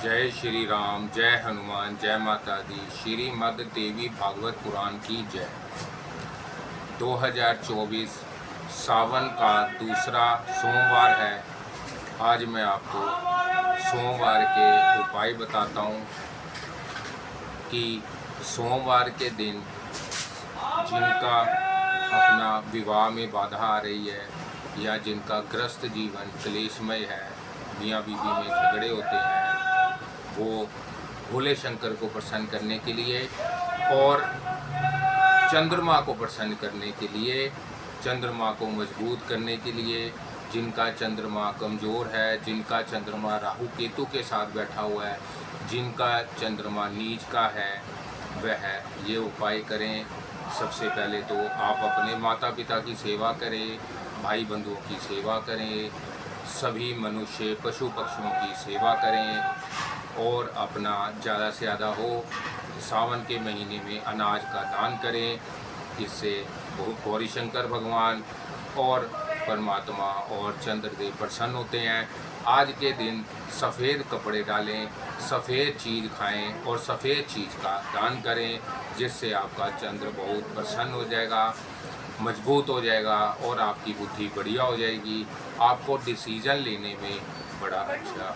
जय श्री राम, जय हनुमान, जय माता दी। श्रीमद् देवी भागवत पुराण की जय। 2024 सावन का दूसरा सोमवार है। आज मैं आपको सोमवार के उपाय बताता हूँ कि सोमवार के दिन जिनका अपना विवाह में बाधा आ रही है या जिनका ग्रस्त जीवन क्लेशमय है, मियाँ बीवी में झगड़े होते हैं, वो भोले शंकर को प्रसन्न करने के लिए और चंद्रमा को प्रसन्न करने के लिए, चंद्रमा को मजबूत करने के लिए, जिनका चंद्रमा कमज़ोर है, जिनका चंद्रमा राहु केतु के साथ बैठा हुआ है, जिनका चंद्रमा नीच का है, वह ये उपाय करें। सबसे पहले तो आप अपने माता पिता की सेवा करें, भाई बंधुओं की सेवा करें, सभी मनुष्य पशु पक्षियों की सेवा करें और अपना ज़्यादा से ज़्यादा हो सावन के महीने में अनाज का दान करें। इससे गौरी शंकर भगवान और परमात्मा और चंद्रदेव प्रसन्न होते हैं। आज के दिन सफ़ेद कपड़े डालें, सफ़ेद चीज़ खाएं और सफ़ेद चीज़ का दान करें, जिससे आपका चंद्र बहुत प्रसन्न हो जाएगा, मजबूत हो जाएगा और आपकी बुद्धि बढ़िया हो जाएगी। आपको डिसीज़न लेने में बड़ा अच्छा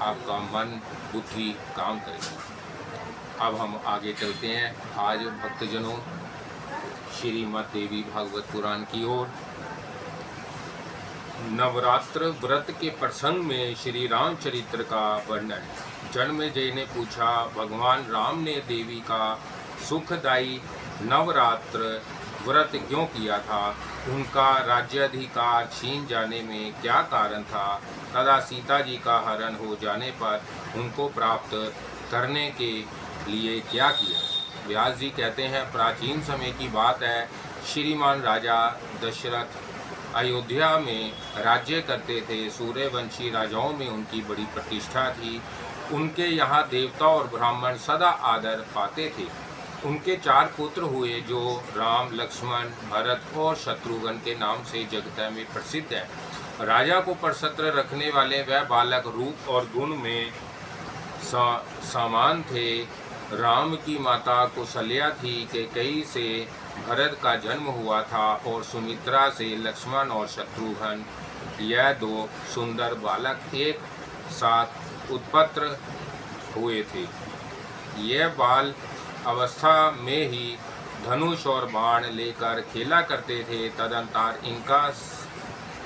आपका मन बुद्धि काम करेगी। अब हम आगे चलते हैं। आज भक्तजनों श्रीमद् देवी भागवत पुराण की ओर। नवरात्र व्रत के प्रसंग में श्री रामचरित्र का वर्णन। जन्मेजय ने पूछा, भगवान राम ने देवी का सुखदायी नवरात्र व्रत क्यों किया था? उनका राज्याधिकार छीन जाने में क्या कारण था? तथा सीता जी का हरण हो जाने पर उनको प्राप्त करने के लिए क्या किया? व्यास जी कहते हैं, प्राचीन समय की बात है। श्रीमान राजा दशरथ अयोध्या में राज्य करते थे। सूर्यवंशी राजाओं में उनकी बड़ी प्रतिष्ठा थी। उनके यहाँ देवता और ब्राह्मण सदा आदर पाते थे। उनके 4 पुत्र हुए, जो राम, लक्ष्मण, भरत और शत्रुघ्न के नाम से जगत में प्रसिद्ध है। राजा को परसत्र रखने वाले वह बालक रूप और गुण में समान थे। राम की माता कौशल्या थी। कैकेयी से भरत का जन्म हुआ था और सुमित्रा से लक्ष्मण और शत्रुघ्न, यह 2 सुंदर बालक एक साथ उत्पन्न हुए थे। यह बाल अवस्था में ही धनुष और बाण लेकर खेला करते थे। तदंतर इनका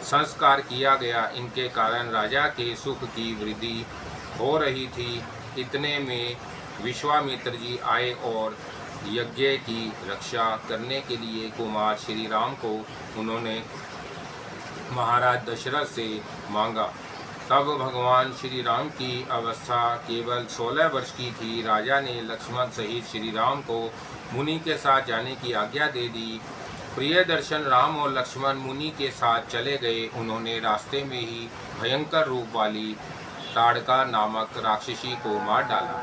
संस्कार किया गया। इनके कारण राजा के सुख की वृद्धि हो रही थी। इतने में विश्वामित्र जी आए और यज्ञ की रक्षा करने के लिए कुमार श्री राम को उन्होंने महाराज दशरथ से मांगा। तब भगवान श्री राम की अवस्था केवल 16 वर्ष की थी। राजा ने लक्ष्मण सहित श्री राम को मुनि के साथ जाने की आज्ञा दे दी। प्रिय दर्शन राम और लक्ष्मण मुनि के साथ चले गए। उन्होंने रास्ते में ही भयंकर रूप वाली ताड़का नामक राक्षसी को मार डाला।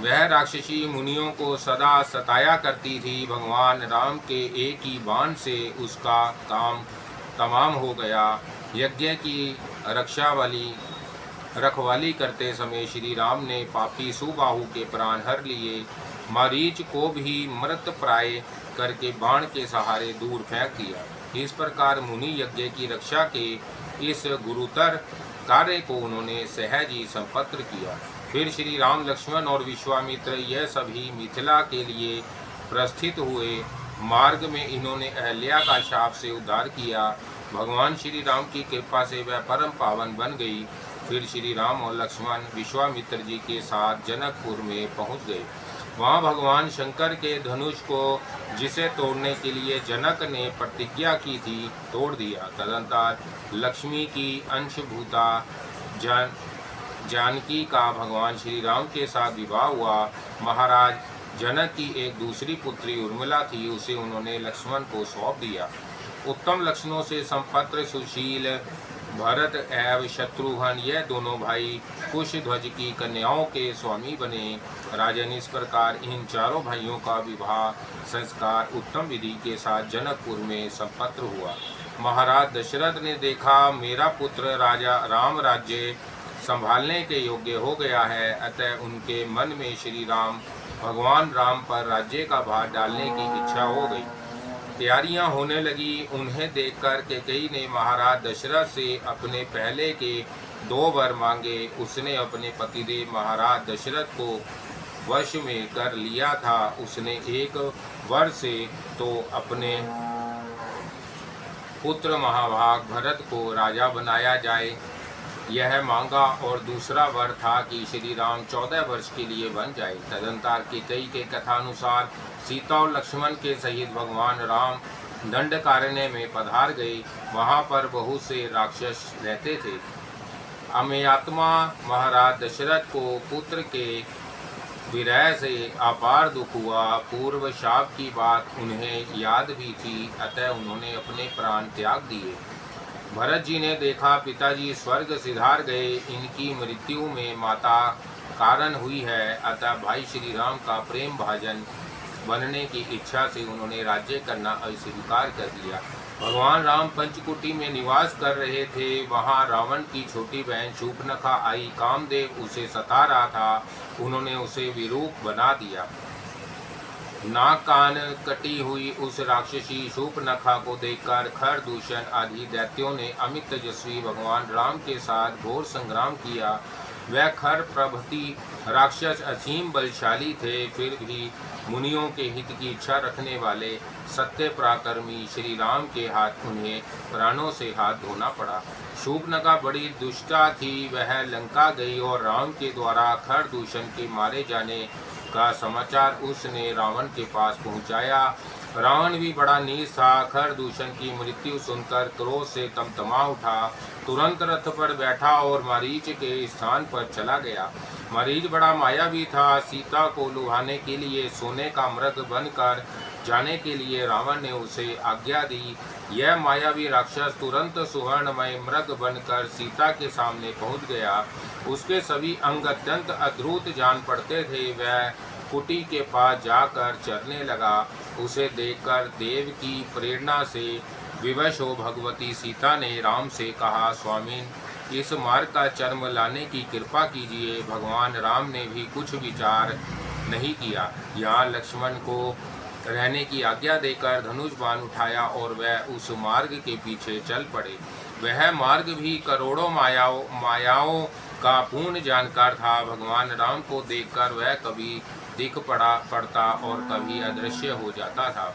वह राक्षसी मुनियों को सदा सताया करती थी। भगवान राम के एक ही बाण से उसका काम तमाम हो गया। यज्ञ की रखवाली करते समय श्री राम ने पापी सुबाहु के प्राण हर लिए। मारीच को भी मृत प्राय करके बाण के सहारे दूर फेंक दिया। इस प्रकार मुनि यज्ञ की रक्षा के इस गुरुतर कार्य को उन्होंने सहज ही संपन्न किया। फिर श्री राम, लक्ष्मण और विश्वामित्र यह सभी मिथिला के लिए प्रस्थित हुए। मार्ग में इन्होंने अहल्या का शाप से उद्धार किया। भगवान श्री राम की कृपा से वह परम पावन बन गई। फिर श्री राम और लक्ष्मण विश्वामित्र जी के साथ जनकपुर में पहुंच गए। वहां भगवान शंकर के धनुष को, जिसे तोड़ने के लिए जनक ने प्रतिज्ञा की थी, तोड़ दिया। तदंतर लक्ष्मी की अंशभूता जानकी का भगवान श्री राम के साथ विवाह हुआ। महाराज जनक की एक दूसरी पुत्री उर्मिला थी, उसे उन्होंने लक्ष्मण को सौंप दिया। उत्तम लक्षणों से संपन्न सुशील भरत एवं शत्रुघ्न, यह दोनों भाई कुशध्वज की कन्याओं के स्वामी बने। राजन, इस प्रकार इन चारों भाइयों का विवाह संस्कार उत्तम विधि के साथ जनकपुर में संपन्न हुआ। महाराज दशरथ ने देखा, मेरा पुत्र राजा राम राज्य संभालने के योग्य हो गया है। अतः उनके मन में श्री राम भगवान राम पर राज्य का भार डालने की इच्छा हो गई। तैयारियां होने लगी। उन्हें देखकर कैकेयी ने महाराज दशरथ से अपने पहले के 2 वर मांगे। उसने अपने पतिदेव महाराज दशरथ को वश में कर लिया था। उसने एक वर से तो अपने पुत्र महाभाग भरत को राजा बनाया जाए, यह मांगा, और दूसरा वर था कि श्री राम 14 वर्ष के लिए बन जाए। तदंतर कैकेयी के कथानुसार सीता और लक्ष्मण के सहित भगवान राम दंडकारण्य में पधार गए। वहाँ पर बहुत से राक्षस रहते थे। अमेयात्मा महाराज दशरथ को पुत्र के विरह से अपार दुख हुआ। पूर्व शाप की बात उन्हें याद भी थी, अतः उन्होंने अपने प्राण त्याग दिए। भरत जी ने देखा पिताजी स्वर्ग सिधार गए, इनकी मृत्यु में माता कारण हुई है। अतः भाई श्री राम का प्रेम भाजन बनने की इच्छा से उन्होंने राज्य करना अस्वीकार कर दिया। भगवान राम पंचकुटी में निवास कर रहे थे। वहां रावण की छोटी बहन शूर्पणखा आई। कामदेव उसे सता रहा था। उन्होंने उसे विरूप बना दिया। नाक कान कटी हुई उस राक्षसी शूर्पणखा को देखकर खरदूषण आदि दैत्यों ने अमित तेजस्वी भगवान राम के साथ घोर संग्राम किया। वह खर प्रभृति राक्षस असीम बलशाली थे, फिर भी मुनियों के हित की इच्छा रखने वाले सत्य पराक्रमी श्री राम के हाथ उन्हें प्राणों से हाथ धोना पड़ा। शूर्पणखा बड़ी दुष्टा थी। वह लंका गई और राम के द्वारा खरदूषण के मारे जाने का समाचार उसने रावण के पास पहुंचाया। रावण भी बड़ा नीच था। खरदूषण की मृत्यु सुनकर क्रोध से तमतमा उठा। तुरंत रथ पर बैठा और मारीच के स्थान पर चला गया। मारीच बड़ा मायावी था। सीता को लुभाने के लिए सोने का मृग बनकर जाने के लिए रावण ने उसे आज्ञा दी। यह मायावी राक्षस तुरंत सुवर्णमय मृग बनकर सीता के सामने पहुंच गया। उसके सभी अंग अत्यंत अद्भुत जान पड़ते थे। वह कुटी के पास जाकर चरने लगा। उसे देखकर देव की प्रेरणा से विवश हो भगवती सीता ने राम से कहा, स्वामी इस मार्ग का चर्म लाने की कृपा कीजिए। भगवान राम ने भी कुछ विचार नहीं किया। यहाँ लक्ष्मण को रहने की आज्ञा देकर धनुष बाण उठाया और वह उस मार्ग के पीछे चल पड़े। वह मार्ग भी करोड़ों मायाओं का पूर्ण जानकार था। भगवान राम को देखकर वह कभी दिख पड़ता और कभी अदृश्य हो जाता था।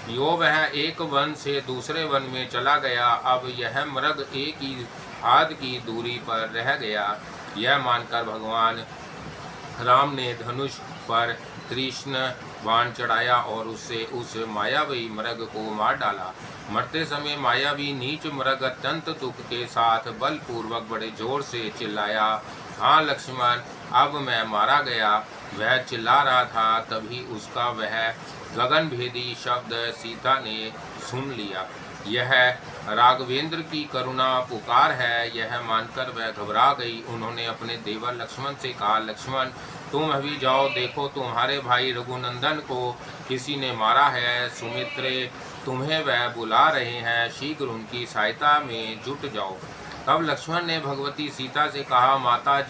यो वह एक वन से दूसरे वन में चला गया। अब यह मृग एक ही हाथ की दूरी पर रह गया। यह मानकर भगवान राम ने धनुष पर तीक्ष्ण बाण चढ़ाया और उससे उस मायावी मृग को मार डाला। मरते समय मायावी नीच मृग अत्यंत दुख के साथ बलपूर्वक बड़े जोर से चिल्लाया, हाँ लक्ष्मण, अब मैं मारा गया। वह चिल्ला रहा था, तभी उसका वह गगनभेदी शब्द सीता ने सुन लिया। यह राघवेंद्र की करुणा पुकार है। यह मानकर वह घबरा गई। उन्होंने अपने देवर लक्ष्मण से कहा, लक्ष्मण तुम अभी जाओ, देखो तुम्हारे भाई रघुनंदन को किसी ने मारा है। सुमित्रे तुम्हें वह बुला रहे हैं, शीघ्र उनकी सहायता में जुट जाओ। तब लक्ष्मण ने भगवती सीता से कहा, माता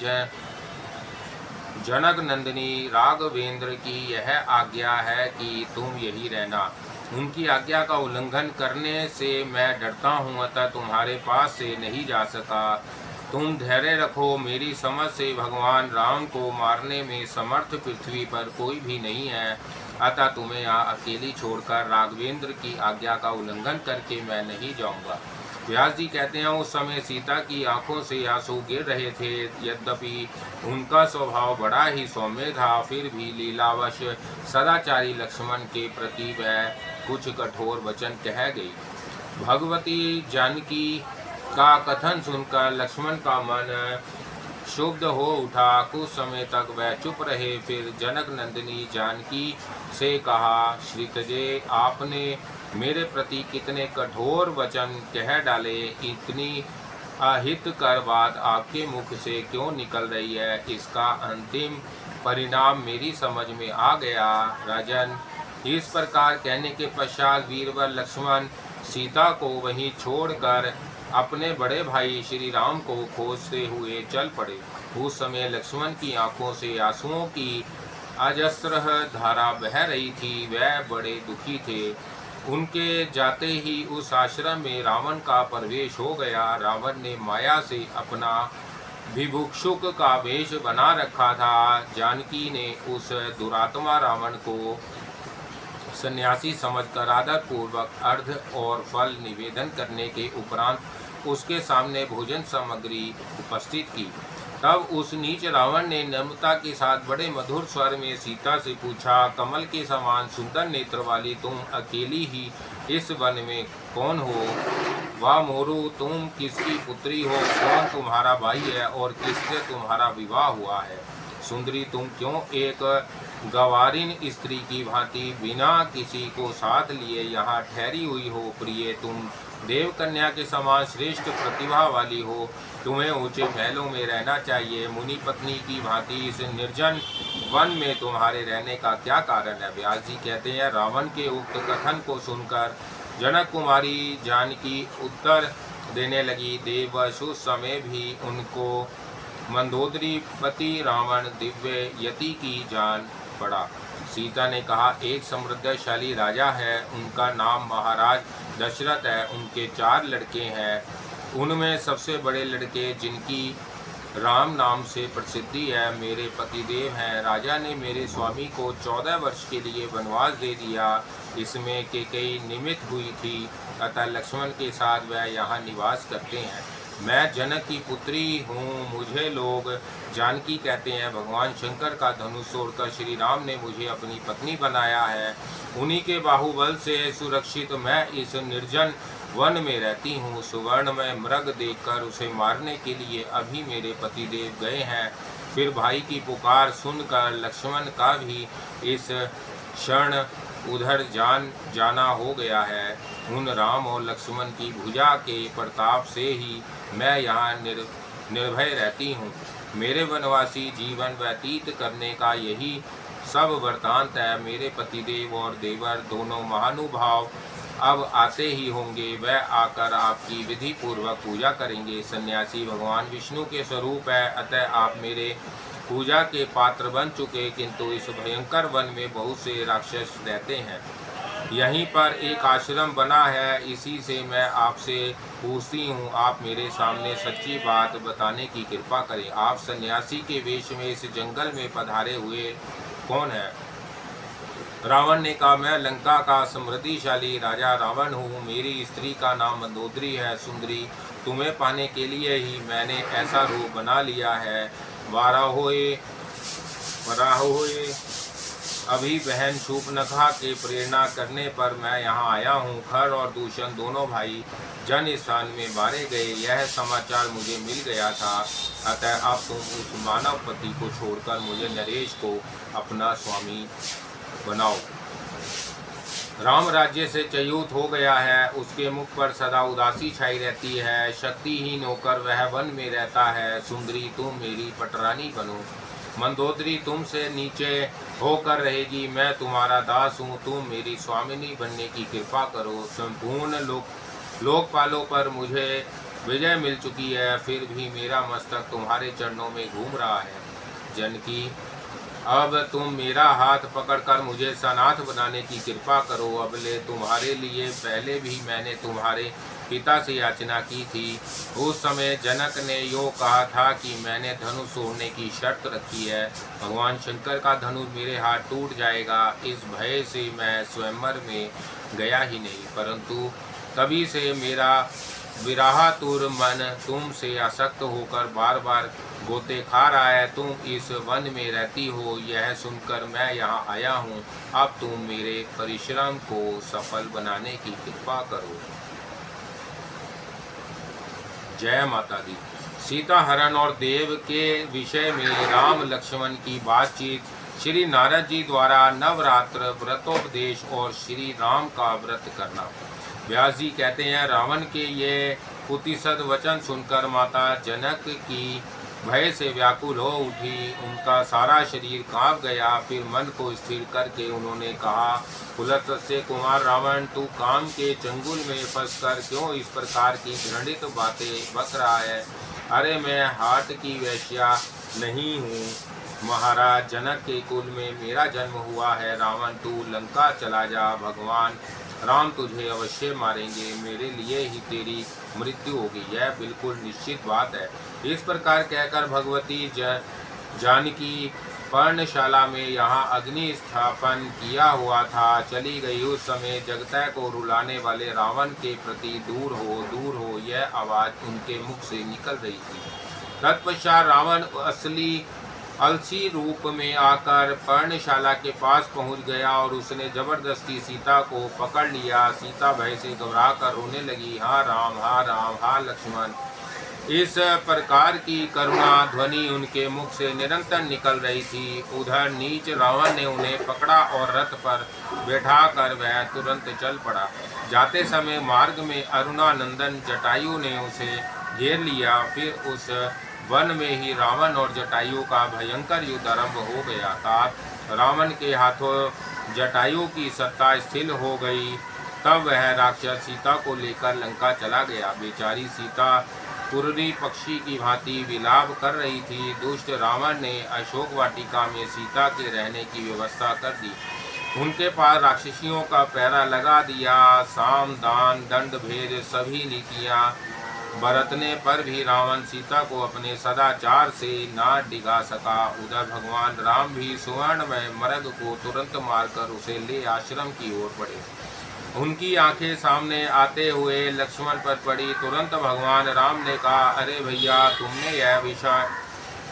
जनक नंदिनी, राघवेंद्र की यह आज्ञा है कि तुम यही रहना। उनकी आज्ञा का उल्लंघन करने से मैं डरता हूँ, अतः तुम्हारे पास से नहीं जा सका। तुम धैर्य रखो। मेरी समझ से भगवान राम को मारने में समर्थ पृथ्वी पर कोई भी नहीं है, अतः तुम्हें यहाँ अकेली छोड़कर राघवेंद्र की आज्ञा का उल्लंघन करके मैं नहीं जाऊँगा। व्यास जी कहते हैं, उस समय सीता की आंखों से आंसू गिर रहे थे। यद्यपि उनका स्वभाव बड़ा ही सौम्य था, फिर भी लीलावश सदाचारी लक्ष्मण के प्रति वह कुछ कठोर वचन कह गई। भगवती जानकी का कथन सुनकर लक्ष्मण का मन क्षुब्ध हो उठा। कुछ समय तक वह चुप रहे। फिर जनक नंदिनी जानकी से कहा, श्रीतजे, आपने मेरे प्रति कितने कठोर वचन कह डाले। इतनी अहितकर बात आपके मुख से क्यों निकल रही है? इसका अंतिम परिणाम मेरी समझ में आ गया। राजन, इस प्रकार कहने के पश्चात वीरवर लक्ष्मण सीता को वहीं छोड़कर अपने बड़े भाई श्री राम को खोजते हुए चल पड़े। उस समय लक्ष्मण की आंखों से आंसुओं की अजस्र धारा बह रही थी। वह बड़े दुखी थे। उनके जाते ही उस आश्रम में रावण का प्रवेश हो गया। रावण ने माया से अपना भिभुक्षुक का वेश बना रखा था। जानकी ने उस दुरात्मा रावण को सन्यासी समझकर आदर पूर्वक अर्घ और फल निवेदन करने के उपरांत उसके सामने भोजन सामग्री उपस्थित की। तब उस नीच रावण ने नम्रता के साथ बड़े मधुर स्वर में सीता से पूछा, कमल के समान सुंदर नेत्र वाली तुम अकेली ही इस वन में कौन हो? वाह मोरू, तुम किसकी पुत्री हो? कौन तुम्हारा भाई है और किससे तुम्हारा विवाह हुआ है? सुंदरी, तुम क्यों एक गवारिन स्त्री की भांति बिना किसी को साथ लिए यहाँ ठहरी हुई हो? प्रिय, तुम देव कन्या के समान श्रेष्ठ प्रतिभा वाली हो। तुम्हें ऊंचे महलों में रहना चाहिए। मुनि पत्नी की भांति इस निर्जन वन में तुम्हारे रहने का क्या कारण है? व्यास जी कहते हैं, रावण के उक्त कथन को सुनकर जनक कुमारी जानकी उत्तर देने लगी। देववश उस समय भी उनको मंदोदरी पति रावण दिव्य यति की जान पड़ा। सीता ने कहा, एक समृद्धशाली राजा है, उनका नाम महाराज दशरथ है। उनके 4 लड़के हैं। उनमें सबसे बड़े लड़के, जिनकी राम नाम से प्रसिद्धि है, मेरे पतिदेव हैं। राजा ने मेरे स्वामी को 14 वर्ष के लिए वनवास दे दिया। इसमें केकई निमित्त हुई थी, अतः लक्ष्मण के साथ वह यहाँ निवास करते हैं। मैं जनक की पुत्री हूँ। मुझे लोग जानकी कहते हैं। भगवान शंकर का धनुष तोड़कर श्री राम ने मुझे अपनी पत्नी बनाया है। उन्हीं के बाहुबल से सुरक्षित मैं इस निर्जन वन में रहती हूँ। सुवर्ण में मृग देखकर उसे मारने के लिए अभी मेरे पतिदेव गए हैं। फिर भाई की पुकार सुनकर लक्ष्मण का भी इस क्षण उधर जाना हो गया है। उन राम और लक्ष्मण की भुजा के प्रताप से ही मैं यहाँ निर्भय रहती हूँ। मेरे वनवासी जीवन व्यतीत करने का यही सब वृतांत है। मेरे पतिदेव और देवर दोनों महानुभाव अब आते ही होंगे। वह आकर आपकी विधि पूर्वक पूजा करेंगे। सन्यासी भगवान विष्णु के स्वरूप है, अतः आप मेरे पूजा के पात्र बन चुके। किंतु इस भयंकर वन में बहुत से राक्षस रहते हैं। यहीं पर एक आश्रम बना है, इसी से मैं आपसे पूछती हूँ, आप मेरे सामने सच्ची बात बताने की कृपा करें। आप सन्यासी के वेश में इस जंगल में पधारे हुए कौन है? रावण ने कहा, मैं लंका का समृद्धिशाली राजा रावण हूँ। मेरी स्त्री का नाम मंदोदरी है। सुंदरी, तुम्हें पाने के लिए ही मैंने ऐसा रूप बना लिया है। वाराहोए अभी बहन शूर्पणखा के प्रेरणा करने पर मैं यहाँ आया हूँ। खर और दूषण दोनों भाई जन स्थान में मारे गए, यह समाचार मुझे मिल गया था। अतः अब तुम उस मानव पति को छोड़कर मुझे नरेश को अपना स्वामी बनाओ। राम राज्य से च्युत हो गया है, उसके मुख पर सदा उदासी छाई रहती है। शक्तिहीन होकर वह वन में रहता है। सुंदरी, तुम मेरी पटरानी बनो। मंदोदरी तुमसे नीचे होकर रहेगी। मैं तुम्हारा दास हूँ, तुम मेरी स्वामिनी बनने की कृपा करो। संपूर्ण लोकपालों पर मुझे विजय मिल चुकी है, फिर भी मेरा मस्तक तुम्हारे चरणों में घूम रहा है। जनकी, अब तुम मेरा हाथ पकड़कर मुझे सनाथ बनाने की कृपा करो। अबले तुम्हारे लिए पहले भी मैंने तुम्हारे पिता से याचना की थी। उस समय जनक ने यो कहा था कि मैंने धनुष तोड़ने की शर्त रखी है। भगवान शंकर का धनुष मेरे हाथ टूट जाएगा, इस भय से मैं स्वयंवर में गया ही नहीं। परंतु तभी से मेरा विराहातुर मन तुमसे आसक्त होकर बार बार गोते खा रहा है। तुम इस वन में रहती हो, यह सुनकर मैं यहाँ आया हूँ। अब तुम मेरे परिश्रम को सफल बनाने की कृपा करो। जय माता दी। सीता हरण और देव के विषय में राम लक्ष्मण की बातचीत, श्री नारद जी द्वारा नवरात्र व्रतोपदेश और श्री राम का व्रत करना। व्यास जी कहते हैं, रावण के ये कुतिसद वचन सुनकर माता जनक की भय से व्याकुल हो उठी, उनका सारा शरीर कांप गया। फिर मन को स्थिर करके उन्होंने कहा, पुलत्स्य कुमार रावण, तू काम के चंगुल में फंसकर क्यों इस प्रकार की घृणित बातें बक रहा है? अरे मैं हाट की वेश्या नहीं हूँ, महाराज जनक के कुल में मेरा जन्म हुआ है। रावण, तू लंका चला जा, भगवान राम तुझे अवश्य मारेंगे, मेरे लिए ही तेरी मृत्यु होगी, यह बिल्कुल निश्चित बात है। इस प्रकार कहकर भगवती जानकी पर्णशाला में यहाँ अग्नि स्थापन किया हुआ था चली गई। उस समय जगतै को रुलाने वाले रावण के प्रति दूर हो यह आवाज़ उनके मुख से निकल रही थी। तत्पश्चात रावण अलसी रूप में आकर पर्णशाला के पास पहुंच गया और उसने जबरदस्ती सीता को पकड़ लिया। सीता भय से घबरा कर रोने लगी, हाँ राम, हाँ राम, हाँ लक्ष्मण। इस प्रकार की करुणा ध्वनि उनके मुख से निरंतर निकल रही थी। उधर नीच रावण ने उन्हें पकड़ा और रथ पर बैठाकर वह तुरंत चल पड़ा। जाते समय मार्ग में अरुणानंदन जटायु ने उसे घेर लिया। फिर उस वन में ही रावण और जटायु का भयंकर युद्ध आरंभ हो गया था। रावण के हाथों जटायु की सत्ता स्थिर हो गई। तब वह राक्षस सीता को लेकर लंका चला गया। बेचारी सीता कुर्री पक्षी की भांति विलाप कर रही थी। दुष्ट रावण ने अशोक वाटिका में सीता के रहने की व्यवस्था कर दी। उनके पास राक्षसियों का पहरा लगा दिया। साम दान दंड भेद सभी नीतियाँ बरतने पर भी रावण सीता को अपने सदाचार से ना डिगा सका। उधर भगवान राम भी सुवर्णमय मृग को तुरंत मारकर उसे ले आश्रम की ओर बढ़े। उनकी आंखें सामने आते हुए लक्ष्मण पर पड़ी। तुरंत भगवान राम ने कहा, अरे भैया, तुमने यह विषय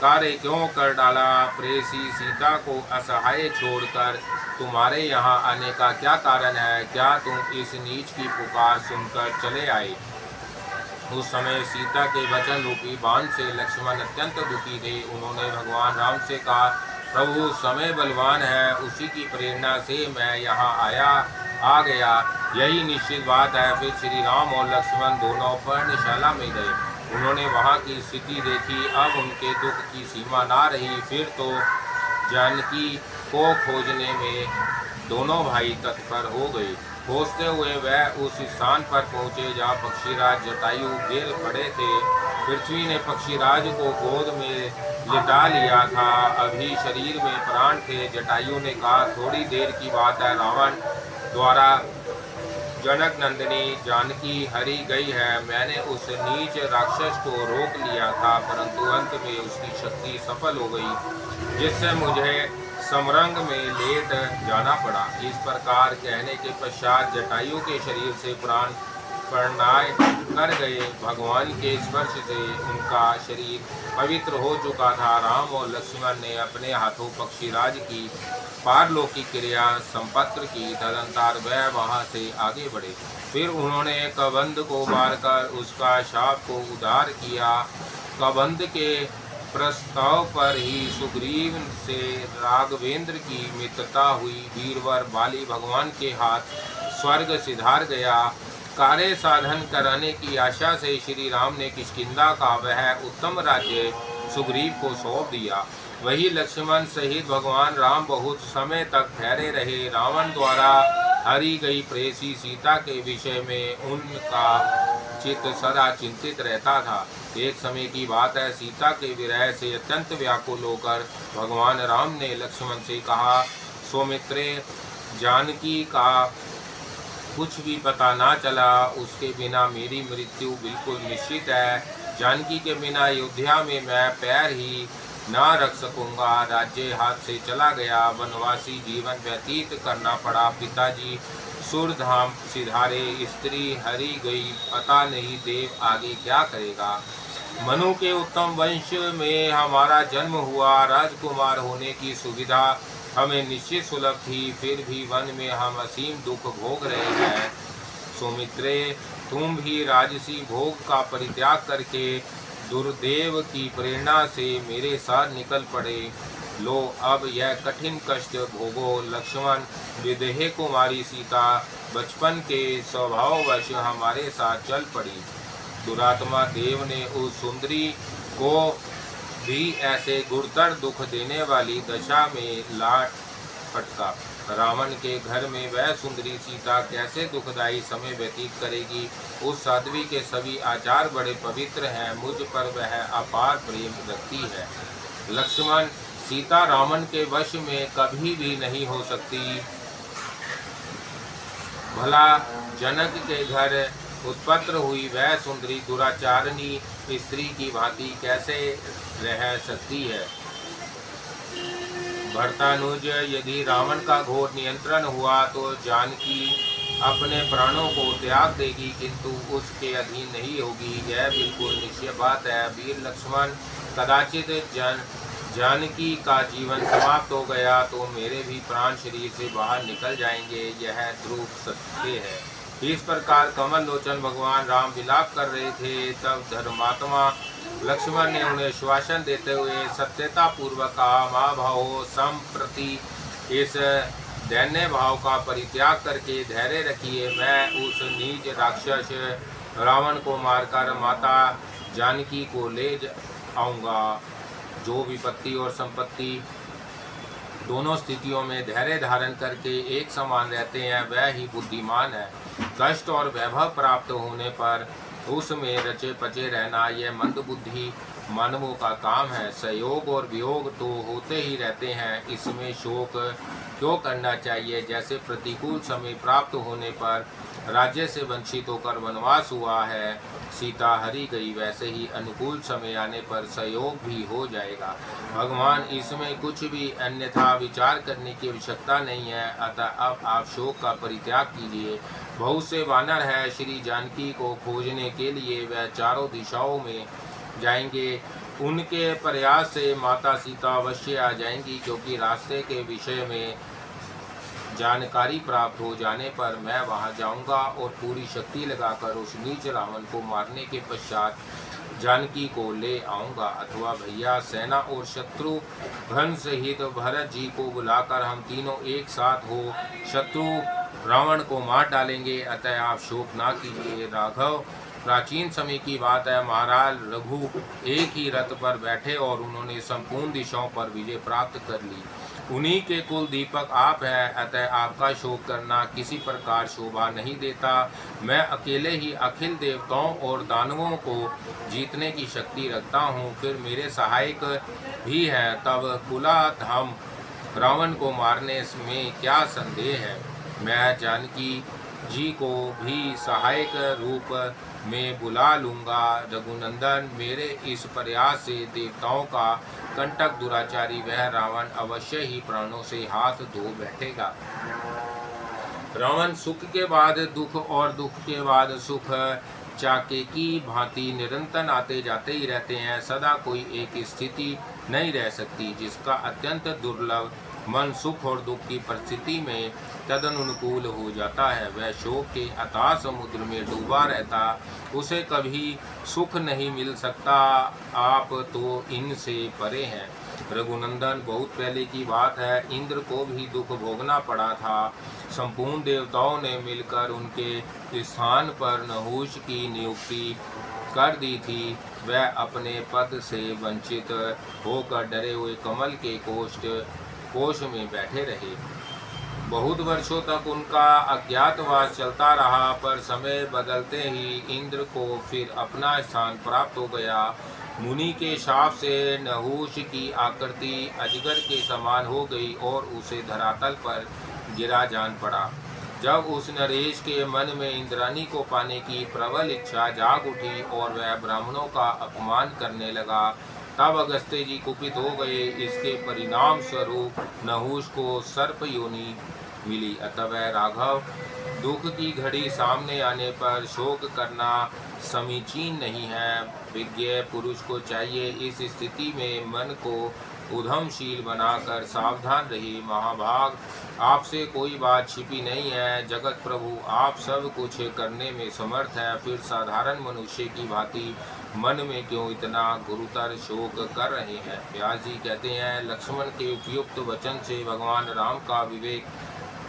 कार्य क्यों कर डाला? प्रेसी सीता को असहाय छोड़कर तुम्हारे यहाँ आने का क्या कारण है? क्या तुम इस नीच की पुकार सुनकर चले आए? उस समय सीता के वचन रूपी बाण से लक्ष्मण अत्यंत दुखी थे। उन्होंने भगवान राम से कहा, प्रभु समय बलवान है, उसी की प्रेरणा से मैं यहाँ आ गया, यही निश्चित बात है। फिर श्री राम और लक्ष्मण दोनों पर्णशाला में गए। उन्होंने वहाँ की स्थिति देखी। अब उनके दुख की सीमा ना रही। फिर तो जानकी को खोजने में दोनों भाई तत्पर हो गए। खोजते हुए वह उस स्थान पर पहुँचे जहाँ पक्षीराज जटायु गिर पड़े थे। पृथ्वी ने पक्षीराज को गोद में लिटा लिया था। अभी शरीर में प्राण थे। जटायु ने कहा, थोड़ी देर की बात है, रावण द्वारा जनक नंदिनी जानकी हरी गई है। मैंने उस नीच राक्षस को रोक लिया था, परंतु अंत में उसकी शक्ति सफल हो गई, जिससे मुझे समरंग में लेट जाना पड़ा। इस प्रकार कहने के पश्चात जटायु के शरीर से प्राण प्रणय कर गए। भगवान के स्पर्श से उनका शरीर पवित्र हो चुका था। राम और लक्ष्मण ने अपने हाथों पक्षीराज की पारलौकिक क्रिया संपत्र की। तदंतर वह वहाँ से आगे बढ़े। फिर उन्होंने कबंध को मारकर उसका शाप को उद्धार किया। कबंध के प्रस्ताव पर ही सुग्रीव से राघवेंद्र की मित्रता हुई। वीरवर बाली भगवान के हाथ स्वर्ग सिधार गया। कार्य साधन कराने की आशा से श्री राम ने किष्किंधा का वह उत्तम राज्य सुग्रीव को सौंप दिया। वही लक्ष्मण सहित भगवान राम बहुत समय तक ठहरे रहे। रावण द्वारा हरी गई प्रेसी सीता के विषय में उनका चित्त सदा चिंतित रहता था। एक समय की बात है, सीता के विरह से अत्यंत व्याकुल होकर भगवान राम ने लक्ष्मण से कहा, सौमित्रे, जानकी का कुछ भी पता ना चला, उसके बिना मेरी मृत्यु बिल्कुल निश्चित है। जानकी के बिना अयोध्या में मैं पैर ही ना रख सकूंगा। राज्य हाथ से चला गया। वनवासी जीवन व्यतीत करना पड़ा। पिताजी सुरधाम सिधारे, स्त्री हरी गई, पता नहीं देव आगे क्या करेगा। मनु के उत्तम वंश में हमारा जन्म हुआ। राजकुमार होने की सुविधा हमें निश्चित सुलभ थी, फिर भी वन में हम असीम दुख भोग रहे हैं। सौमित्रे, तुम भी राजसी भोग का परित्याग करके दुर्देव की प्रेरणा से मेरे साथ निकल पड़े। लो, अब यह कठिन कष्ट भोगो। लक्ष्मण, विदेह कुमारी सीता बचपन के स्वभाववश हमारे साथ चल पड़ी। दुरात्मा देव ने उस सुंदरी को भी ऐसे गुरुतर दुख देने वाली दशा में लाट पटका। रावण के घर में वह सुंदरी सीता कैसे दुखदायी समय व्यतीत करेगी। उस साध्वी के सभी आचार बड़े पवित्र हैं, मुझ पर वह अपार प्रेम रखती है। लक्ष्मण, सीता रावण के वश में कभी भी नहीं हो सकती। भला जनक के घर उत्पन्न हुई वह सुंदरी दुराचारणी स्त्री की भांति कैसे रह सकती है। भरतानुज, यदि रावण का घोर नियंत्रण हुआ तो जानकी अपने प्राणों को त्याग देगी, किंतु उसके अधीन नहीं होगी, यह बिल्कुल निश्चय बात है। वीर लक्ष्मण, कदाचित जानकी का जीवन समाप्त हो गया तो मेरे भी प्राण शरीर से बाहर निकल जाएंगे, यह ध्रुव सत्य है। इस प्रकार कमल लोचन भगवान राम विलाप कर रहे थे। तब धर्मात्मा लक्ष्मण ने उन्हें श्वासन देते हुए सत्यता पूर्वक कहा, माँ भावो, संप्रति इस दैन्य भाव का परित्याग करके धैर्य रखिए। मैं उस नीच राक्षस रावण को मारकर माता जानकी को ले आऊँगा। जो विपत्ति और संपत्ति दोनों स्थितियों में धैर्य धारण करके एक समान रहते हैं, वह ही बुद्धिमान है। कष्ट और वैभव प्राप्त होने पर उसमें रचे पचे रहना, यह मंदबुद्धि मानवों का काम है। सहयोग और वियोग तो होते ही रहते हैं, इसमें शोक क्यों करना चाहिए। जैसे प्रतिकूल समय प्राप्त होने पर राज्य से वंचित होकर वनवास हुआ है, सीता हरी गई, वैसे ही अनुकूल समय आने पर सहयोग भी हो जाएगा। भगवान, इसमें कुछ भी अन्यथा विचार करने की आवश्यकता नहीं है, अतः अब आप शोक का परित्याग कीजिए। बहुत से वानर है, श्री जानकी को खोजने के लिए वह चारों दिशाओं में जाएंगे। उनके प्रयास से माता सीता अवश्य आ जाएंगी, क्योंकि रास्ते के विषय में जानकारी प्राप्त हो जाने पर मैं वहां जाऊंगा और पूरी शक्ति लगाकर उस नीच रावण को मारने के पश्चात जानकी को ले आऊंगा। अथवा भैया, सेना और शत्रु घन सहित भरत जी को बुलाकर हम तीनों एक साथ हो शत्रु रावण को मार डालेंगे, अतः आप शोक ना कीजिए। राघव, प्राचीन समय की बात है, महाराज रघु एक ही रथ पर बैठे और उन्होंने संपूर्ण दिशाओं पर विजय प्राप्त कर ली। उन्हीं के कुल दीपक आप हैं, अतः आपका शोक करना किसी प्रकार शोभा नहीं देता। मैं अकेले ही अखिल देवताओं और दानवों को जीतने की शक्ति रखता हूँ, फिर मेरे सहायक भी हैं। तब कुलाधाम रावण को मारने में क्या संदेह है। मैं जानकी जी को भी सहायक रूप में बुला लूँगा। रघुनंदन, मेरे इस प्रयास से देवताओं का कंटक दुराचारी वह रावण अवश्य ही प्राणों से हाथ धो बैठेगा। रावण सुख के बाद दुख और दुख के बाद सुख चाके की भांति निरंतर आते जाते ही रहते हैं। सदा कोई एक स्थिति नहीं रह सकती, जिसका अत्यंत दुर्लभ मन सुख और दुख की परिस्थिति में तदनुकूल हो जाता है, वह शोक के अथाह समुद्र में डूबा रहता, उसे कभी सुख नहीं मिल सकता। आप तो इनसे परे हैं। रघुनंदन, बहुत पहले की बात है, इंद्र को भी दुख भोगना पड़ा था। संपूर्ण देवताओं ने मिलकर उनके स्थान पर नहुष की नियुक्ति कर दी थी। वह अपने पद से वंचित होकर डरे हुए कमल के कोष में बैठे रहे। बहुत वर्षों तक उनका अज्ञातवास चलता रहा, पर समय बदलते ही इंद्र को फिर अपना स्थान प्राप्त हो गया। मुनि के शाप से नहुष की आकृति अजगर के समान हो गई और उसे धरातल पर गिरा जान पड़ा। जब उस नरेश के मन में इंद्राणी को पाने की प्रबल इच्छा जाग उठी और वह ब्राह्मणों का अपमान करने लगा, तब अगस्त्य जी कुपित हो गए। इसके परिणाम स्वरूप नहुष को सर्प योनि मिली। अतः वह राघव, दुख की घड़ी सामने आने पर शोक करना समीचीन नहीं है। विज्ञ पुरुष को चाहिए इस स्थिति में मन को उधमशील बनाकर सावधान रहिए। महाभाग, आपसे कोई बात छिपी नहीं है। जगत प्रभु आप सब कुछ करने में समर्थ है, फिर साधारण मनुष्य की भांति मन में क्यों इतना गुरुतर शोक कर रहे हैं। व्यास जी कहते हैं, लक्ष्मण के उपयुक्त वचन से भगवान राम का विवेक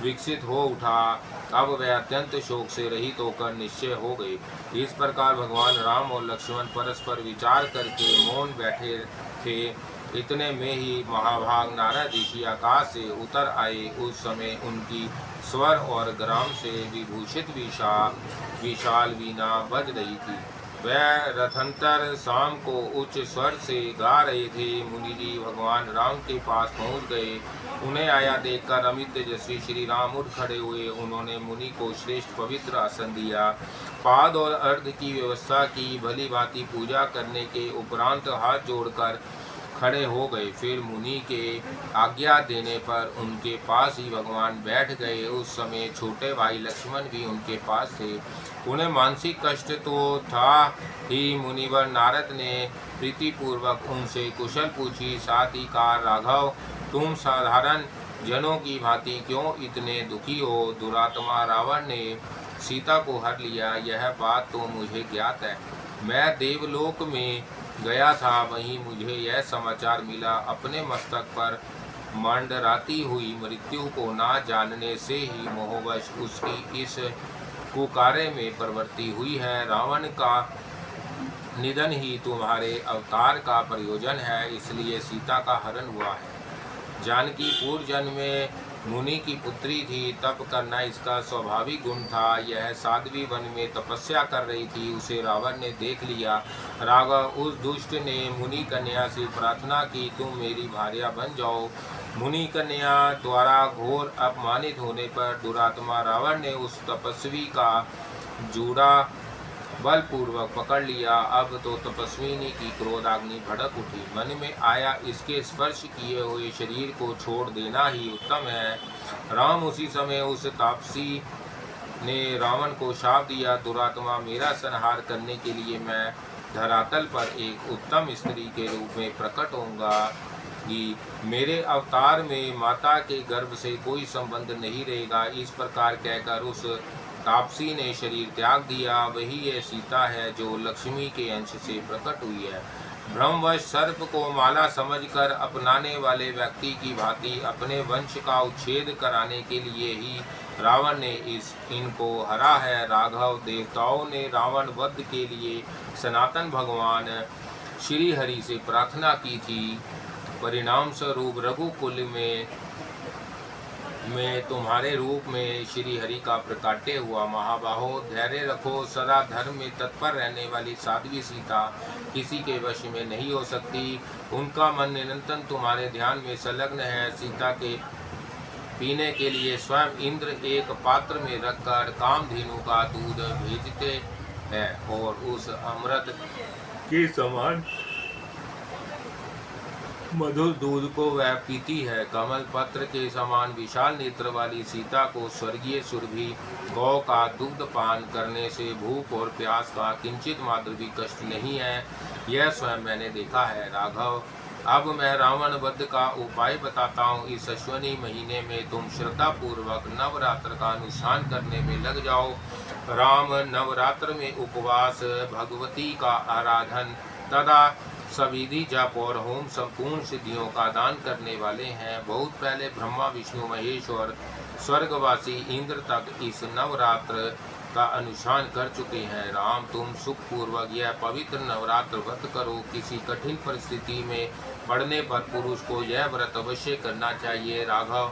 विकसित हो उठा। अब वह अत्यंत शोक से रहित होकर निश्चय हो गए। इस प्रकार भगवान राम और लक्ष्मण परस्पर विचार करके मौन बैठे थे। इतने में ही महाभाग नारद ऋषि आकाश से उतर आए। उस समय उनकी स्वर और ग्राम से विभूषित विशाल वीणा बज रही थी। वह रथंतर शाम को उच्च स्वर से गा रहे थे। मुनि जी भगवान राम के पास पहुंच गए। उन्हें आया देखकर अमित तेजस्वी श्री राम उठ खड़े हुए। उन्होंने मुनि को श्रेष्ठ पवित्र आसन दिया, पाद और अर्घ की व्यवस्था की। भली भांति पूजा करने के उपरांत हाथ जोड़कर खड़े हो गए। फिर मुनि के आज्ञा देने पर उनके पास ही भगवान बैठ गए। उस समय छोटे भाई लक्ष्मण भी उनके पास थे। उन्हें मानसिक कष्ट तो था ही। मुनिवर नारद ने प्रीतिपूर्वक उनसे कुशल पूछी। साथ ही कहा, राघव, तुम साधारण जनों की भांति क्यों इतने दुखी हो? दुरात्मा रावण ने सीता को हर लिया, यह बात तो मुझे ज्ञात है। मैं देवलोक में गया था, वहीं मुझे यह समाचार मिला। अपने मस्तक पर मंडराती हुई मृत्यु को ना जानने से ही मोहवश उसकी इस कुकारे में प्रवृत्ति हुई है। रावण का निधन ही तुम्हारे अवतार का प्रयोजन है, इसलिए सीता का हरण हुआ है। जानकी पूर्व जन्म में मुनि की पुत्री थी, तप करना इसका स्वाभाविक गुण था। यह साध्वी वन में तपस्या कर रही थी, उसे रावण ने देख लिया। राघव, उस दुष्ट ने मुनि कन्या से प्रार्थना की, तुम मेरी भार्या बन जाओ। मुनि कन्या द्वारा घोर अपमानित होने पर दुरात्मा रावण ने उस तपस्वी का जूड़ा बलपूर्वक पकड़ लिया। अब तो तपस्विनी की क्रोधाग्नि भड़क उठी। मन में आया, इसके स्पर्श किए हुए शरीर को छोड़ देना ही उत्तम है। राम उसी समय उस तापसी ने रावण को शाप दिया, दुरात्मा, मेरा संहार करने के लिए मैं धरातल पर एक उत्तम स्त्री के रूप में प्रकट होऊंगा कि मेरे अवतार में माता के गर्भ से कोई संबंध नहीं रहेगा। इस प्रकार कहकर उस तापसी ने शरीर त्याग दिया। वही ये सीता है जो लक्ष्मी के अंश से प्रकट हुई है। भ्रमवश सर्प को माला समझकर अपनाने वाले व्यक्ति की भांति अपने वंश का उच्छेद कराने के लिए ही रावण ने इनको हरा है। राघव, देवताओं ने रावण वध के लिए सनातन भगवान श्री हरि से प्रार्थना की थी। परिणाम स्वरूप रघुकुल में तुम्हारे रूप में श्री हरि का प्रकाट्य हुआ। महाबाहो, धैर्य रखो। सदा धर्म में तत्पर रहने वाली साध्वी सीता किसी के वश में नहीं हो सकती। उनका मन निरंतर तुम्हारे ध्यान में संलग्न है। सीता के पीने के लिए स्वयं इंद्र एक पात्र में रखकर कामधेनु का दूध भेजते हैं और उस अमृत के समान मधुर दूध को वह पीती है। कमल पत्र के समान विशाल नेत्र वाली सीता को स्वर्गीय सुरभि गौ का दुग्ध पान करने से भूख और प्यास का किंचित मात्र भी कष्ट नहीं है। यह स्वयं मैंने देखा है। राघव, अब मैं रावण वध का उपाय बताता हूँ। इस अश्विनी महीने में तुम श्रद्धा पूर्वक नवरात्र का अनुष्ठान करने में लग जाओ। राम नवरात्र में उपवास, भगवती का आराधन तथा सविधि जप और होम संपूर्ण सिद्धियों का दान करने वाले हैं। बहुत पहले ब्रह्मा, विष्णु, महेश और स्वर्गवासी इंद्र तक इस नवरात्र का अनुष्ठान कर चुके हैं। राम, तुम सुखपूर्वक यह पवित्र नवरात्र व्रत करो। किसी कठिन परिस्थिति में पड़ने पर पुरुष को यह व्रत अवश्य करना चाहिए। राघव,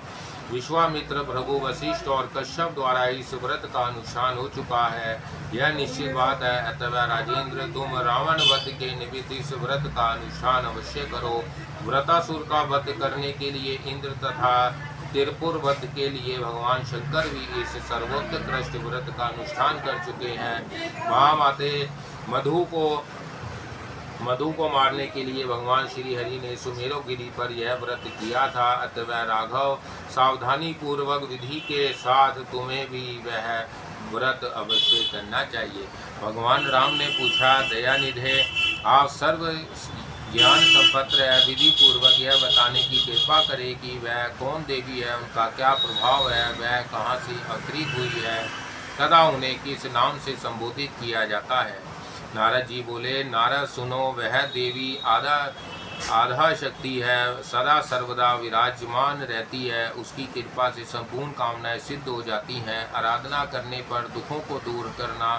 विश्वामित्र, भृगु, वशिष्ठ और कश्यप द्वारा इस व्रत का अनुष्ठान हो चुका है, यह निश्चित बात है। अतः राजेंद्र, तुम रावण वध के निमित्त इस व्रत का अनुष्ठान अवश्य करो। व्रतासुर का वध करने के लिए इंद्र तथा तिरपुर वध के लिए भगवान शंकर भी इस सर्वोत्कृष्ट व्रत का अनुष्ठान कर चुके हैं। महामाते मधु को मारने के लिए भगवान श्री हरि ने सुमेरु गिरी पर यह व्रत किया था। अतः राघव, सावधानी पूर्वक विधि के साथ तुम्हें भी वह व्रत अवश्य करना चाहिए। भगवान राम ने पूछा, दयानिधे, आप सर्व ज्ञान संपन्न है, विधि पूर्वक यह बताने की कृपा करें कि वह कौन देवी है, उनका क्या प्रभाव है, वह कहाँ से अवतरित हुई है तथा उन्हें किस नाम से संबोधित किया जाता है। नारद जी बोले, नारद सुनो, वह देवी आधा शक्ति है, सदा सर्वदा विराजमान रहती है। उसकी कृपा से संपूर्ण कामनाएं सिद्ध हो जाती हैं। आराधना करने पर दुखों को दूर करना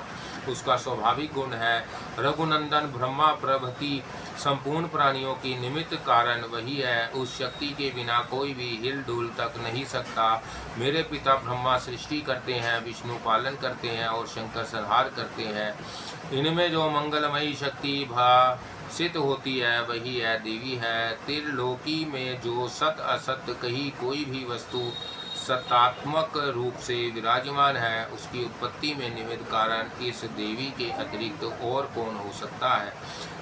उसका स्वाभाविक गुण है। रघुनंदन ब्रह्मा प्रभृति संपूर्ण प्राणियों की निमित्त कारण वही है। उस शक्ति के बिना कोई भी हिल डुल तक नहीं सकता। मेरे पिता ब्रह्मा सृष्टि करते हैं, विष्णु पालन करते हैं और शंकर संहार करते हैं। इनमें जो मंगलमयी शक्ति भाषित होती है वही है देवी है। त्रिलोकी में जो सत असत कही कोई भी वस्तु सत्तात्मक रूप से विराजमान है, उसकी उत्पत्ति में निमित्त कारण इस देवी के अतिरिक्त और कौन हो सकता है।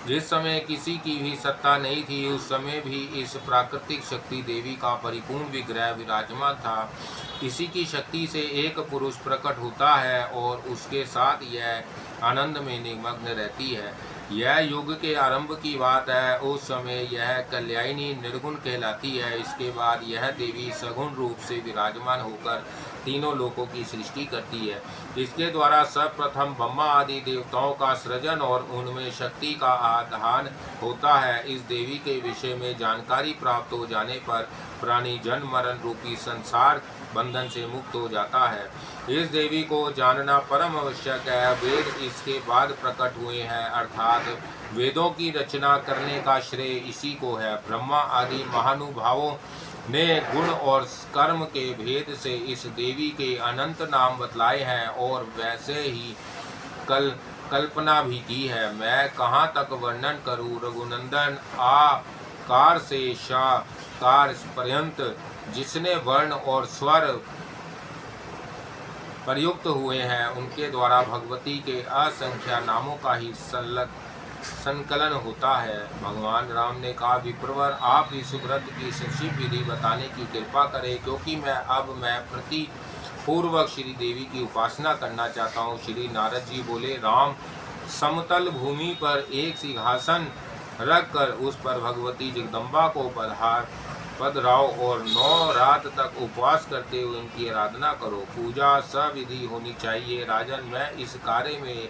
जिस समय किसी की भी सत्ता नहीं थी, उस समय भी इस प्राकृतिक शक्ति देवी का परिपूर्ण विग्रह विराजमान था। इसी की शक्ति से एक पुरुष प्रकट होता है और उसके साथ यह आनंद में निमग्न रहती है। यह युग के आरंभ की बात है। उस समय यह कल्याणी निर्गुण कहलाती है। इसके बाद यह देवी सगुण रूप से विराजमान होकर तीनों लोकों की सृष्टि करती है। इसके द्वारा सर्वप्रथम ब्रह्मा आदि देवताओं का सृजन और उनमें शक्ति का आधान होता है। इस देवी के विषय में जानकारी प्राप्त हो जाने पर प्राणी जन्म मरण रूपी संसार बंधन से मुक्त हो जाता है। इस देवी को जानना परम आवश्यक है। वेद इसके बाद प्रकट हुए हैं, अर्थात वेदों की रचना करने का श्रेय इसी को है। ब्रह्मा आदि महानुभावों ने गुण और कर्म के भेद से इस देवी के अनंत नाम बतलाए हैं और वैसे ही कल्पना भी की है। मैं कहाँ तक वर्णन करूँ। रघुनंदन आकार से शाकार पर्यंत जिसने वर्ण और स्वर प्रयुक्त हुए हैं, उनके द्वारा भगवती के असंख्य नामों का ही संकलन होता है। भगवान राम ने कहा, विप्रवर आप इस व्रत की संक्षिप्त विधि बताने की कृपा करें, क्योंकि मैं प्रति पूर्वक श्री देवी की उपासना करना चाहता हूँ। श्री नारद जी बोले, राम समतल भूमि पर एक सिंहासन रखकर उस पर भगवती जगदम्बा को पधराओ और 9 रात तक उपवास करते हुए इनकी आराधना करो। पूजा सविधि होनी चाहिए। राजन, मैं इस कार्य में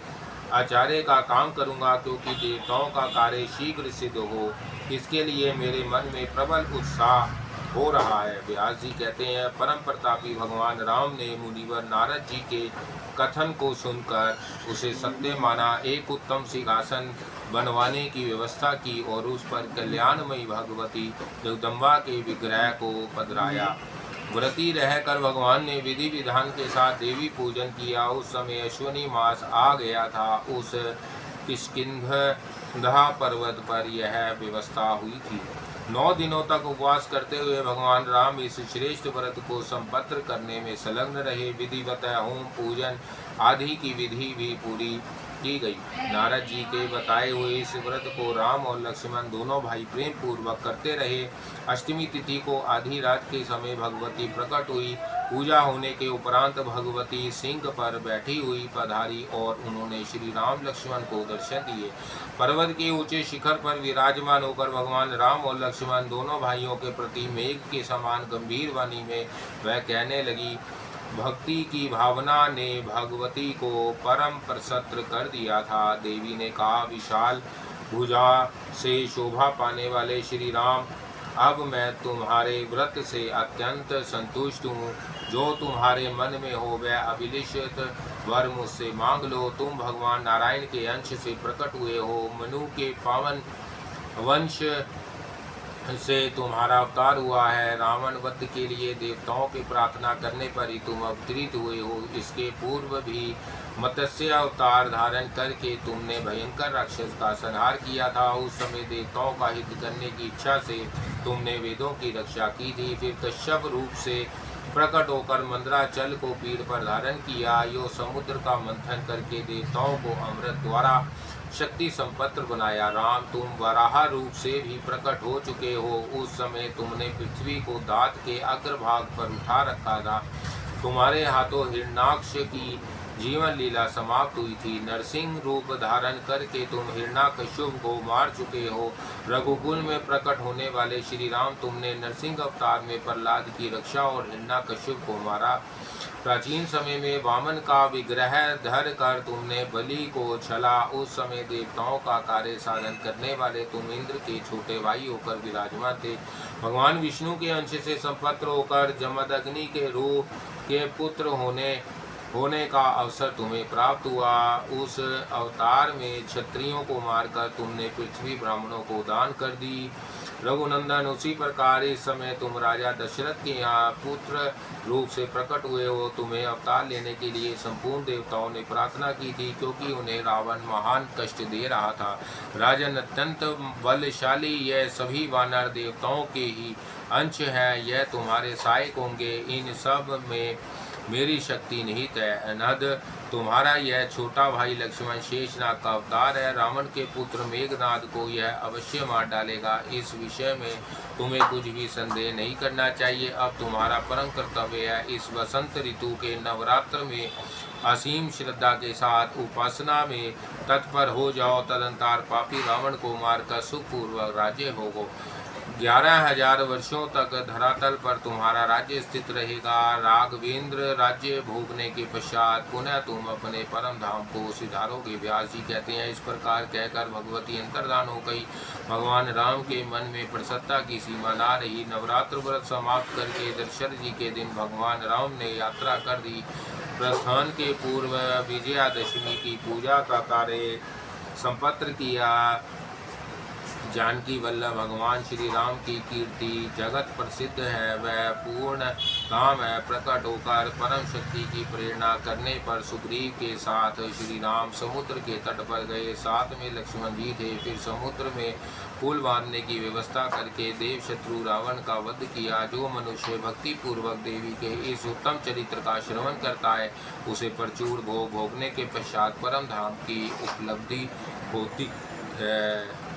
आचार्य का काम करूंगा, क्योंकि देवताओं का कार्य शीघ्र सिद्ध हो, इसके लिए मेरे मन में प्रबल उत्साह हो रहा है। व्यास जी कहते हैं, परम प्रतापी भगवान राम ने मुनिवर नारद जी के कथन को सुनकर उसे सत्य माना। एक उत्तम सिंहासन बनवाने की व्यवस्था की और उस पर कल्याणमयी भगवती जगदम्बा के विग्रह को पधराया। व्रती रहकर भगवान ने विधि विधान के साथ देवी पूजन किया। उस समय अश्विनी मास आ गया था। उस किष्किंधा पर्वत पर यह व्यवस्था हुई थी। 9 दिनों तक उपवास करते हुए भगवान राम इस श्रेष्ठ व्रत को संपन्न करने में संलग्न रहे। विधिवत होम पूजन आदि की विधि भी पूरी की गई। नारद जी के बताए हुए इस व्रत को राम और लक्ष्मण दोनों भाई प्रेम पूर्वक करते रहे। अष्टमी तिथि को आधी रात के समय भगवती प्रकट हुई। पूजा होने के उपरांत भगवती सिंह पर बैठी हुई पधारी और उन्होंने श्री राम लक्ष्मण को दर्शन दिए। पर्वत के ऊंचे शिखर पर विराजमान होकर भगवान राम और लक्ष्मण दोनों भाइयों के प्रति मेघ के समान गंभीर वाणी में वह कहने लगी। भक्ति की भावना ने भगवती को परम प्रसन्न कर दिया था। देवी ने कहा, विशाल भुजा से शोभा पाने वाले श्री राम, अब मैं तुम्हारे व्रत से अत्यंत संतुष्ट हूँ। जो तुम्हारे मन में हो वह अभिलिषित वर मुझसे मांग लो। तुम भगवान नारायण के अंश से प्रकट हुए हो। मनु के पावन वंश से तुम्हारा अवतार हुआ है। रावण वध के लिए देवताओं की प्रार्थना करने पर ही तुम अवतरित हुए हो। इसके पूर्व भी मत्स्य अवतार धारण करके तुमने भयंकर राक्षस का संहार किया था। उस समय देवताओं का हित करने की इच्छा से तुमने वेदों की रक्षा की थी। फिर कश्यप रूप से प्रकट होकर मंदराचल को पीठ पर धारण किया। यो समुद्र का मंथन करके देवताओं को अमृत द्वारा शक्ति संपन्न बनाया। राम, तुम वराह रूप से भी प्रकट हो चुके हो। उस समय तुमने पृथ्वी को दांत के अग्रभाग पर उठा रखा था। तुम्हारे हाथों हिरण्याक्ष की जीवन लीला समाप्त हुई थी। नरसिंह रूप धारण करके तुम हिरण्याकश्यप को मार चुके हो। रघुकुल में प्रकट होने वाले श्री राम, तुमने नरसिंह अवतार में प्रहलाद की रक्षा और हिरण्याकश्यप को मारा। प्राचीन समय में वामन का विग्रह धर कर तुमने बलि को छला। उस समय देवताओं का कार्य साधन करने वाले तुम इंद्र के छोटे भाई होकर विराजमान थे। भगवान विष्णु के अंश से संपन्न होकर जमदग्नि के रूप के पुत्र होने होने का अवसर तुम्हें प्राप्त हुआ। उस अवतार में क्षत्रियों को मारकर तुमने पृथ्वी ब्राह्मणों को दान कर दी। रघुनंदन, उसी प्रकार इस समय तुम राजा दशरथ के यहाँ पुत्र रूप से प्रकट हुए हो। तुम्हें अवतार लेने के लिए संपूर्ण देवताओं ने प्रार्थना की थी, क्योंकि उन्हें रावण महान कष्ट दे रहा था। राजन, अत्यंत बलशाली यह सभी वानर देवताओं के ही अंश है। यह तुम्हारे सहायक होंगे। इन सब में मेरी शक्ति निहित है। अनहद, तुम्हारा यह छोटा भाई लक्ष्मण शेषनाग का अवतार है। रावण के पुत्र मेघनाद को यह अवश्य मार डालेगा। इस विषय में तुम्हें कुछ भी संदेह नहीं करना चाहिए। अब तुम्हारा परम कर्तव्य है, इस वसंत ऋतु के नवरात्र में असीम श्रद्धा के साथ उपासना में तत्पर हो जाओ। तदंतर पापी रावण को मारकर सुखपूर्वक राज्य भोगो। 11,000 वर्षों तक धरातल पर तुम्हारा राज्य स्थित रहेगा। राघवेंद्र, राज्य भोगने के पश्चात पुनः तुम अपने परम धाम को सिधारोगे। व्यास जी कहते हैं, इस प्रकार कहकर भगवती अंतर्धान हो गई। भगवान राम के मन में प्रसन्नता की सीमा ना रही। नवरात्र व्रत समाप्त करके दशरथ जी के दिन भगवान राम ने यात्रा कर दी। प्रस्थान के पूर्व विजयादशमी की पूजा का कार्य संपन्न किया। जानकी वल्लभ भगवान श्री राम की कीर्ति जगत प्रसिद्ध है। वह पूर्ण काम है। प्रकट होकर परम शक्ति की प्रेरणा करने पर सुग्रीव के साथ श्री राम समुद्र के तट पर गए। साथ में लक्ष्मण जी थे। फिर समुद्र में पुल बांधने की व्यवस्था करके देव शत्रु रावण का वध किया। जो मनुष्य भक्ति पूर्वक देवी के इस उत्तम चरित्र का श्रवण करता है, उसे प्रचुर भोग भोगने के पश्चात परम धाम की उपलब्धि होती है।